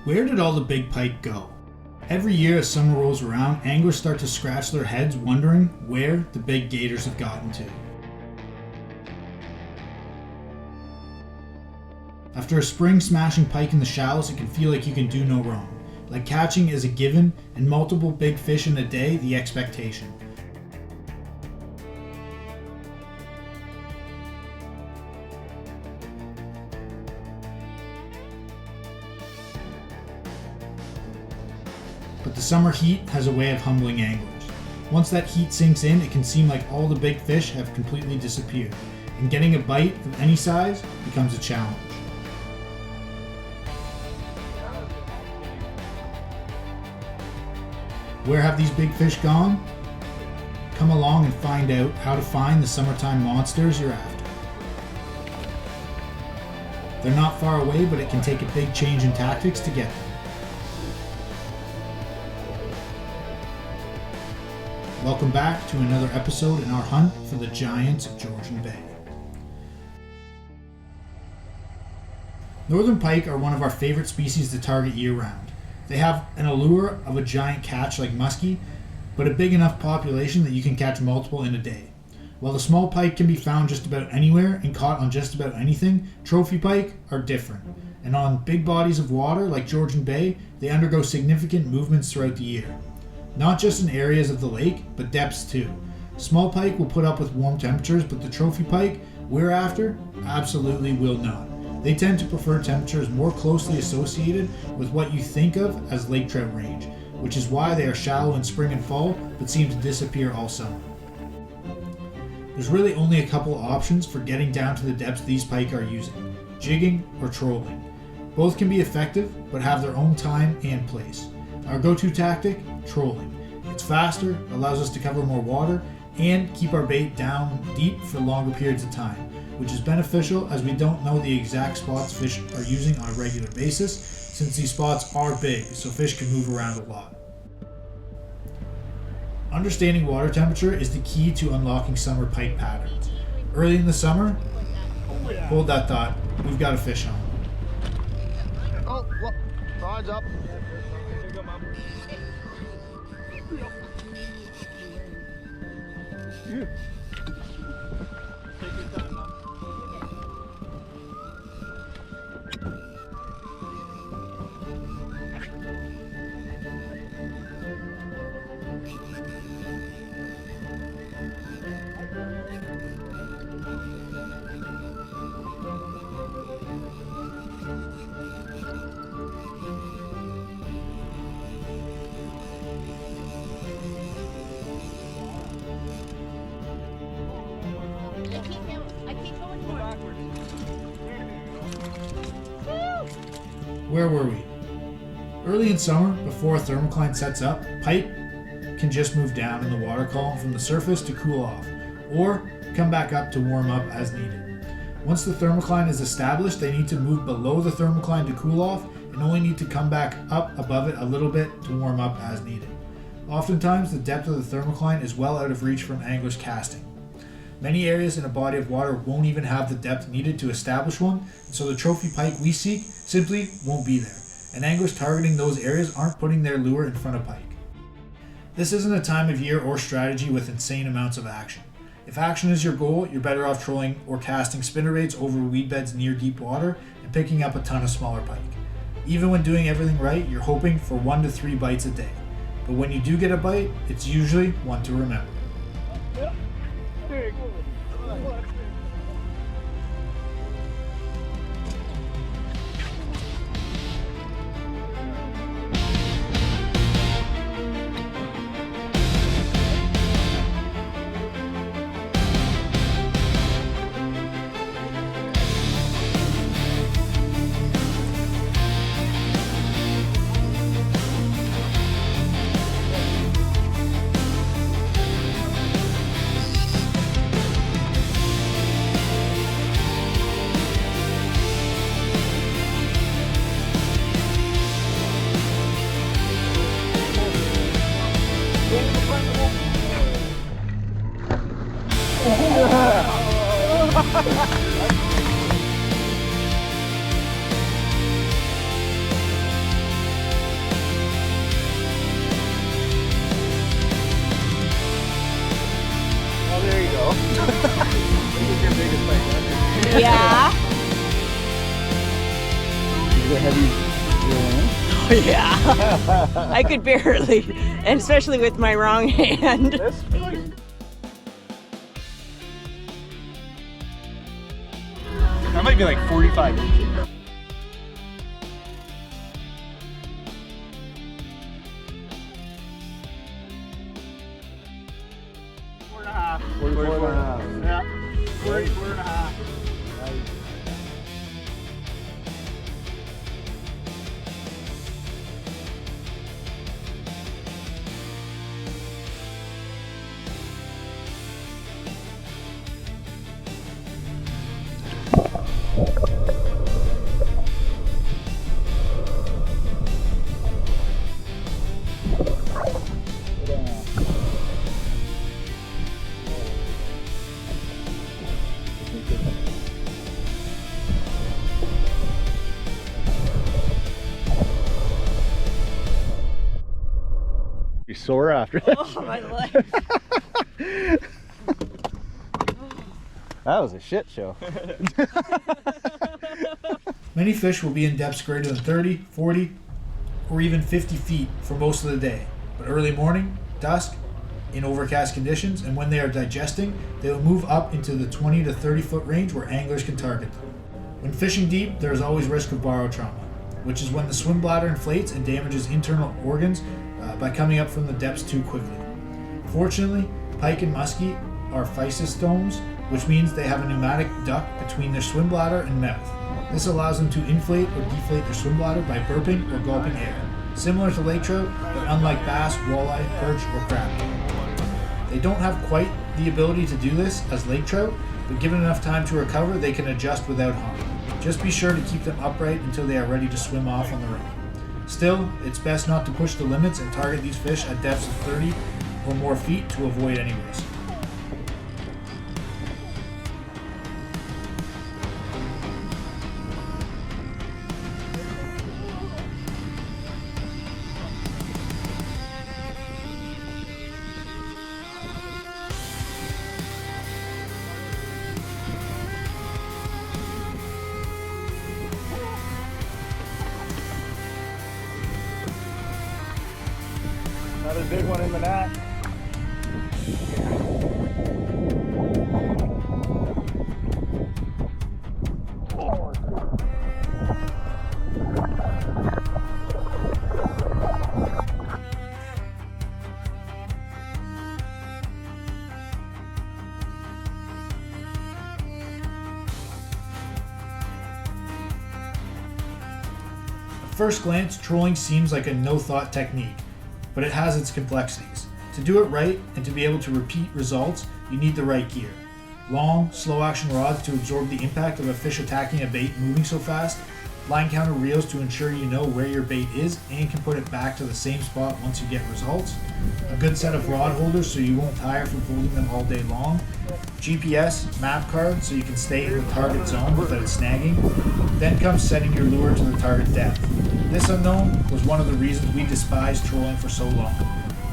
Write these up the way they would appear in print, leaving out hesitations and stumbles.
Where did all the big pike go? Every year as summer rolls around, anglers start to scratch their heads wondering where the big gators have gotten to. After a spring smashing pike in the shallows, it can feel like you can do no wrong. Like catching is a given and multiple big fish in a day the expectation. But the summer heat has a way of humbling anglers. Once that heat sinks in, it can seem like all the big fish have completely disappeared, and getting a bite of any size becomes a challenge. Where have these big fish gone? Come along and find out how to find the summertime monsters you're after. They're not far away, but it can take a big change in tactics to get them. Welcome back to another episode in our hunt for the giants of Georgian Bay. Northern pike are one of our favorite species to target year-round. They have an allure of a giant catch like muskie, but a big enough population that you can catch multiple in a day. While the small pike can be found just about anywhere and caught on just about anything, trophy pike are different. And on big bodies of water like Georgian Bay, they undergo significant movements throughout the year. Not just in areas of the lake, but depths too. Small pike will put up with warm temperatures, but the trophy pike we're after absolutely will not. They tend to prefer temperatures more closely associated with what you think of as lake trout range, which is why they are shallow in spring and fall, but seem to disappear all summer. There's really only a couple options for getting down to the depths these pike are using: jigging or trolling. Both can be effective, but have their own time and place. Our go-to tactic? Trolling. It's faster, allows us to cover more water, and keep our bait down deep for longer periods of time, which is beneficial as we don't know the exact spots fish are using on a regular basis, since these spots are big, so fish can move around a lot. Understanding water temperature is the key to unlocking summer pike patterns. Early in the summer, hold that thought, we've got a fish on. Oh, well, rod's up. Yeah. Where were we? Early in summer, before a thermocline sets up, pike can just move down in the water column from the surface to cool off, or come back up to warm up as needed. Once the thermocline is established, they need to move below the thermocline to cool off, and only need to come back up above it a little bit to warm up as needed. Oftentimes, the depth of the thermocline is well out of reach from anglers casting. Many areas in a body of water won't even have the depth needed to establish one, and so the trophy pike we seek simply won't be there, and anglers targeting those areas aren't putting their lure in front of pike. This isn't a time of year or strategy with insane amounts of action. If action is your goal, you're better off trolling or casting spinnerbaits over weed beds near deep water and picking up a ton of smaller pike. Even when doing everything right, you're hoping for 1 to 3 bites a day. But when you do get a bite, it's usually one to remember. it heavy? Yeah, I could barely, and especially with my wrong hand. That might be like 45 inches. Four and a half. 44 and a half. Yeah. 44 and a half. You're sore after that. Oh, my leg. That was a shit show. Many fish will be in depths greater than 30, 40, or even 50 feet for most of the day. But early morning, dusk, in overcast conditions, and when they are digesting, they will move up into the 20 to 30 foot range where anglers can target them. When fishing deep, there is always risk of barotrauma, which is when the swim bladder inflates and damages internal organs by coming up from the depths too quickly. Fortunately, pike and muskie are physostomes, which means they have a pneumatic duct between their swim bladder and mouth. This allows them to inflate or deflate their swim bladder by burping or gulping air, similar to lake trout, but unlike bass, walleye, perch, or crab. They don't have quite the ability to do this as lake trout, but given enough time to recover, they can adjust without harm. Just be sure to keep them upright until they are ready to swim off on their own. Still, it's best not to push the limits and target these fish at depths of 30 or more feet to avoid any risk. Another big one in the net. At first glance, trolling seems like a no-thought technique, but it has its complexities. To do it right and to be able to repeat results, you need the right gear. Long, slow-action rods to absorb the impact of a fish attacking a bait moving so fast, line counter reels to ensure you know where your bait is and can put it back to the same spot once you get results, a good set of rod holders so you won't tire from holding them all day long, GPS, map card so you can stay in the target zone without snagging, then comes setting your lure to the target depth. This unknown was one of the reasons we despised trolling for so long.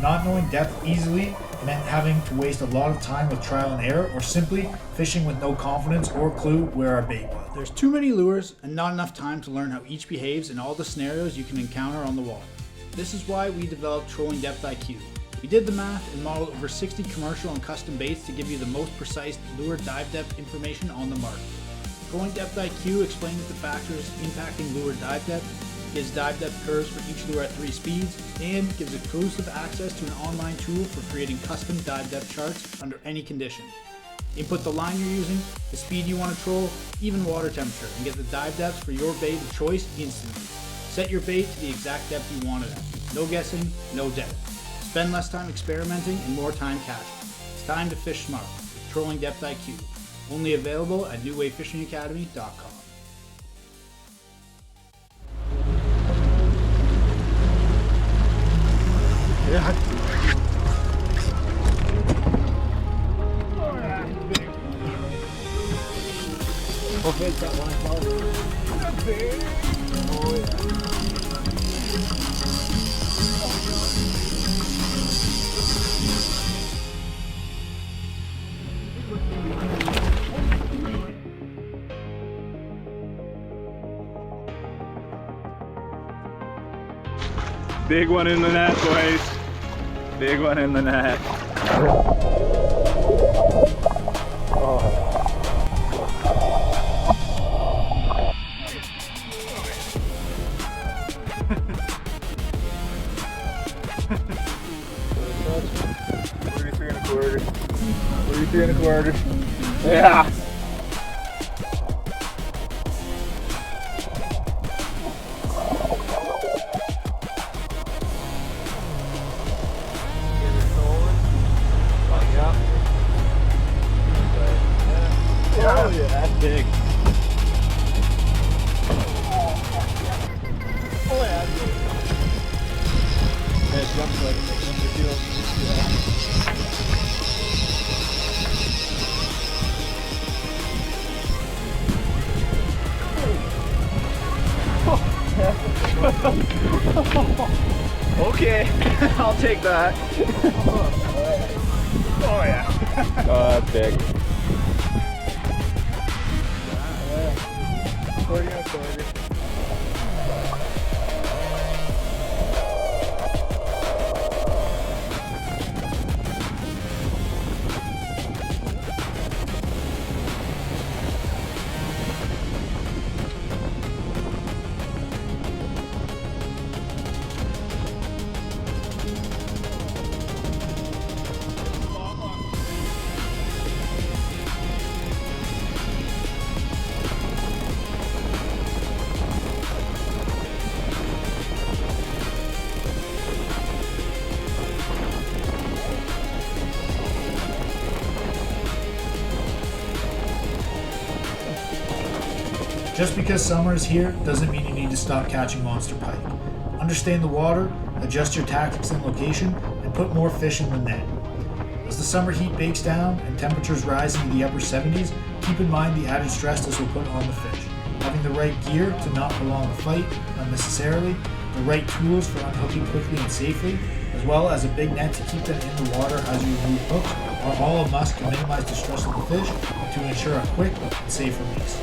Not knowing depth easily meant having to waste a lot of time with trial and error or simply fishing with no confidence or clue where our bait was. There's too many lures and not enough time to learn how each behaves in all the scenarios you can encounter on the water. This is why we developed Trolling Depth IQ. We did the math and modeled over 60 commercial and custom baits to give you the most precise lure dive depth information on the market. Trolling Depth IQ explains the factors impacting lure dive depth, gives dive depth curves for each lure at 3 speeds, and gives exclusive access to an online tool for creating custom dive depth charts under any condition. Input the line you're using, the speed you want to troll, even water temperature, and get the dive depth for your bait of choice instantly. Set your bait to the exact depth you want it at. No guessing, no depth. Spend less time experimenting and more time catching. It's time to fish smart with Trolling Depth IQ. Only available at newwavefishingacademy.com. Yeah. Hopefully it's that line follow. Oh yeah. Big one in the net, boys. Big one in the net. $43.25. Yeah. Oh yeah, that's big. Oh yeah, that's big. It jumps like number 2. Okay, I'll take that. Oh yeah. Oh, that's big. 40. Just because summer is here doesn't mean you need to stop catching monster pike. Understand the water, adjust your tactics and location, and put more fish in the net. As the summer heat bakes down and temperatures rise into the upper 70s, keep in mind the added stress this will put on the fish. Having the right gear to not prolong the fight unnecessarily, the right tools for unhooking quickly and safely, as well as a big net to keep them in the water as you remove hooks, are all a must to minimize the stress of the fish and to ensure a quick and safe release.